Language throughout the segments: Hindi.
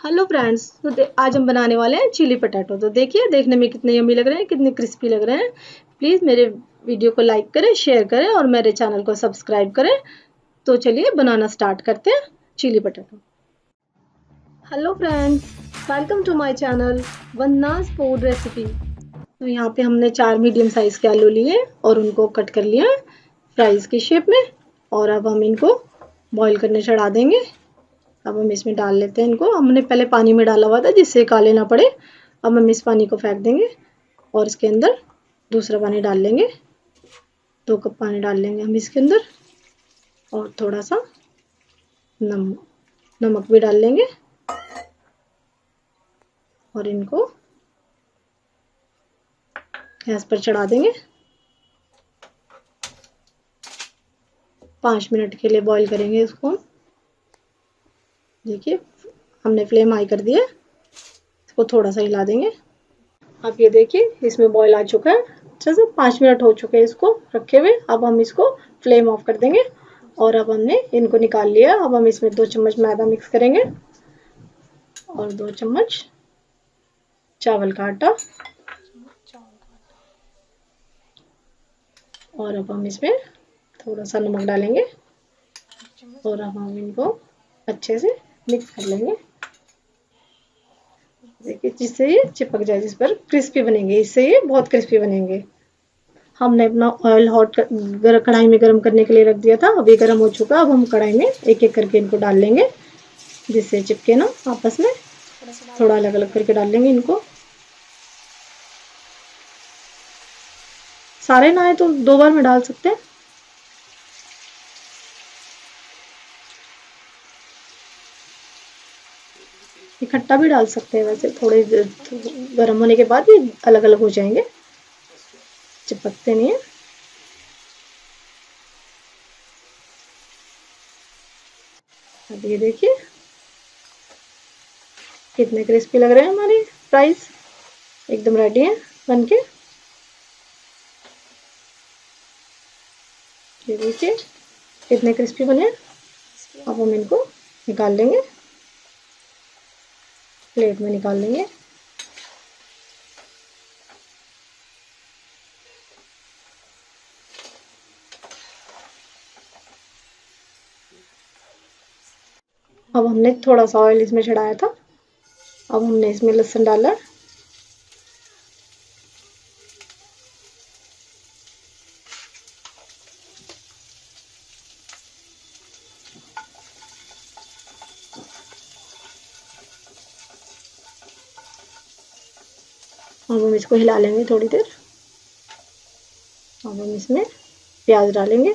हेलो फ्रेंड्स, तो आज हम बनाने वाले हैं चिली पटाटो। तो देखिए, देखने में कितने यम्मी लग रहे हैं, कितने क्रिस्पी लग रहे हैं। प्लीज़ मेरे वीडियो को लाइक करें, शेयर करें और मेरे चैनल को सब्सक्राइब करें। तो चलिए बनाना स्टार्ट करते हैं chilli potato. Hello friends, welcome to my channel Vandana's food recipe. तो यहाँ पे हमने 4 मीडियम साइज़ के आलू लिए और उनको कट कर लिया फ्राइज़ की शेप में। और अब हम इनको बॉईल करने चढ़ा देंगे। अब हम इसमें डाल लेते हैं इनको। हमने पहले पानी में डाला हुआ था जिससे काले ना पड़े। अब हम इस पानी को फेंक देंगे और इसके अंदर दूसरा पानी डाल लेंगे। 2 कप पानी डाल लेंगे हम इसके अंदर और थोड़ा सा नमक भी डाल लेंगे और इनको गैस पर चढ़ा देंगे। 5 मिनट के लिए बॉईल करेंगे इसको। देखिए, हमने फ्लेम हाई कर दिया। इसको थोड़ा सा हिला देंगे। अब ये देखिए, इसमें बॉईल आ चुका है। अच्छे से 5 मिनट हो चुके हैं इसको रखे हुए। अब हम इसको फ्लेम ऑफ कर देंगे और अब हमने इनको निकाल लिया। अब हम इसमें 2 चम्मच मैदा मिक्स करेंगे और 2 चम्मच चावल का आटा। और अब हम इसमें थोड़ा सा नमक डालेंगे और अब हम इनको अच्छे से मिक्स कर लेंगे। देखिए, जिससे ये चिपक जाए, जिस पर क्रिस्पी बनेंगे। इससे ये बहुत क्रिस्पी बनेंगे। हमने अपना ऑयल हॉट कढ़ाई में गर्म करने के लिए रख दिया था। अभी गर्म हो चुका। अब हम कढ़ाई में एक एक करके इनको डाल लेंगे जिससे चिपके ना आपस में। थोड़ा अलग अलग करके डाल लेंगे इनको। सारे ना आए तो 2 बार में डाल सकते हैं। इकट्ठा भी डाल सकते हैं, वैसे थोड़े गर्म होने के बाद भी अलग अलग हो जाएंगे, चिपकते नहीं है। अब ये देखिए कितने क्रिस्पी लग रहे हैं हमारे फ्राइज। एकदम रेडी है बनके। ये देखिए कितने क्रिस्पी बने। अब हम इनको निकाल लेंगे, प्लेट में निकाल लेंगे। अब हमने थोड़ा सा ऑयल इसमें चढ़ाया था। अब हमने इसमें लहसुन डाला। अब हम इसको हिला लेंगे थोड़ी देर। अब हम इसमें प्याज डालेंगे।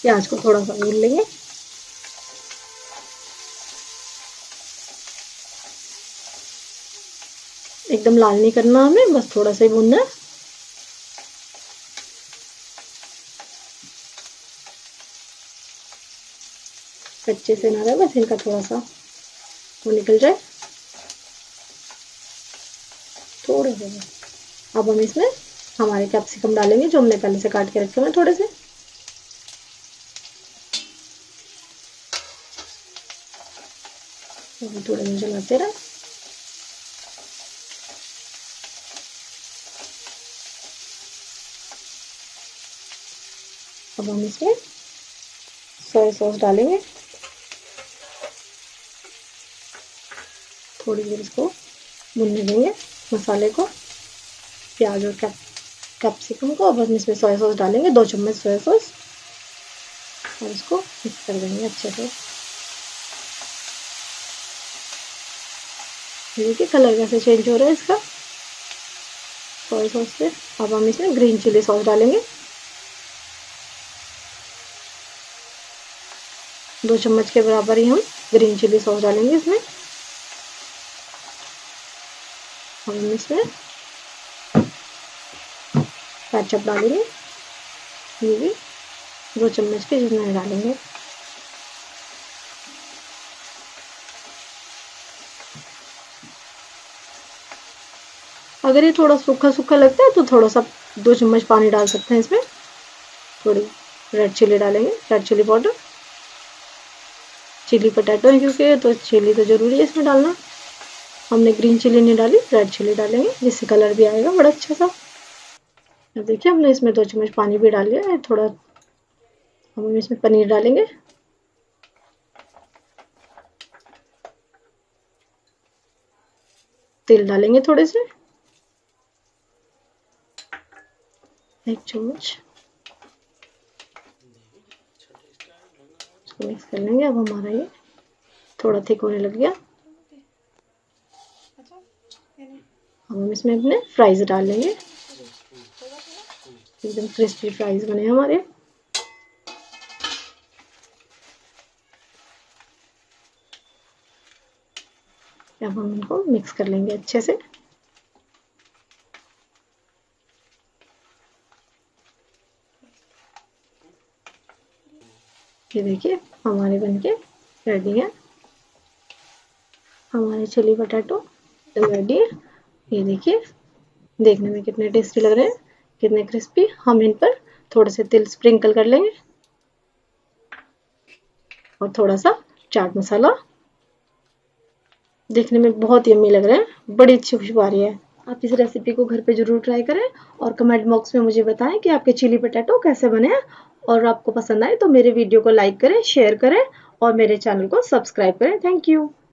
प्याज को थोड़ा सा भून लेंगे। एकदम लाल नहीं करना हमें, बस थोड़ा सा ही भूनना है। कच्चे से ना रहे, बस इनका थोड़ा सा वो निकल जाए थोड़े से। अब हम इसमें हमारे कैप्सिकम डालेंगे जो हमने पहले से काट के रखे हुए हैं थोड़े से। थोड़े में चलाते रहे। अब हम इसमें सोया सॉस डालेंगे। थोड़ी देर इसको भुनने देंगे, मसाले को, प्याज और कैप्सिकम को। अब हम इसमें सोया सॉस डालेंगे, 2 चम्मच सोया सॉस, और इसको मिक्स कर देंगे अच्छे से। देखिए कलर कैसे चेंज हो रहा है इसका सोया सॉस से। अब हम इसमें ग्रीन चिली सॉस डालेंगे, 2 चम्मच के बराबर ही हम ग्रीन चिली सॉस डालेंगे इसमें। हम इसमें केचप डालेंगे, ये भी 2 चम्मच के जितना डालेंगे। अगर ये थोड़ा सूखा सूखा लगता है तो थोड़ा सा 2 चम्मच पानी डाल सकते हैं इसमें। थोड़ी रेड चिली डालेंगे, red chilli powder. Chilli potato है क्योंकि तो चिली तो ज़रूरी है इसमें डालना। हमने ग्रीन चिली नहीं डाली, रेड चिली डालेंगे जिससे कलर भी आएगा बड़ा अच्छा सा। देखिए हमने इसमें 2 चम्मच पानी भी डाल लिया है। थोड़ा हम इसमें पनीर डालेंगे। तेल डालेंगे थोड़े से, 1 चम्मच। इसको मिक्स कर लेंगे। अब हमारा ये थोड़ा थिक होने लग गया। हम इसमें अपने फ्राइज डाल लेंगे, एकदम क्रिस्पी फ्राइज बने हमारे। अब हम इनको मिक्स कर लेंगे अच्छे से। ये देखिए हमारे बनके रेडी है, हमारे चिली पटाटो रेडी है। ये देखिए देखने में कितने टेस्टी लग रहे हैं, कितने क्रिस्पी। हम इन पर थोड़े से तिल स्प्रिंकल कर लेंगे और थोड़ा सा चाट मसाला। देखने में बहुत यम्मी लग रहे हैं, बड़ी अच्छी खुशबू आ रही है। आप इस रेसिपी को घर पे ज़रूर ट्राई करें और कमेंट बॉक्स में मुझे बताएं कि आपके चिली पटाटो कैसे बने हैं। और आपको पसंद आए तो मेरे वीडियो को लाइक करें, शेयर करें और मेरे चैनल को सब्सक्राइब करें। Thank you.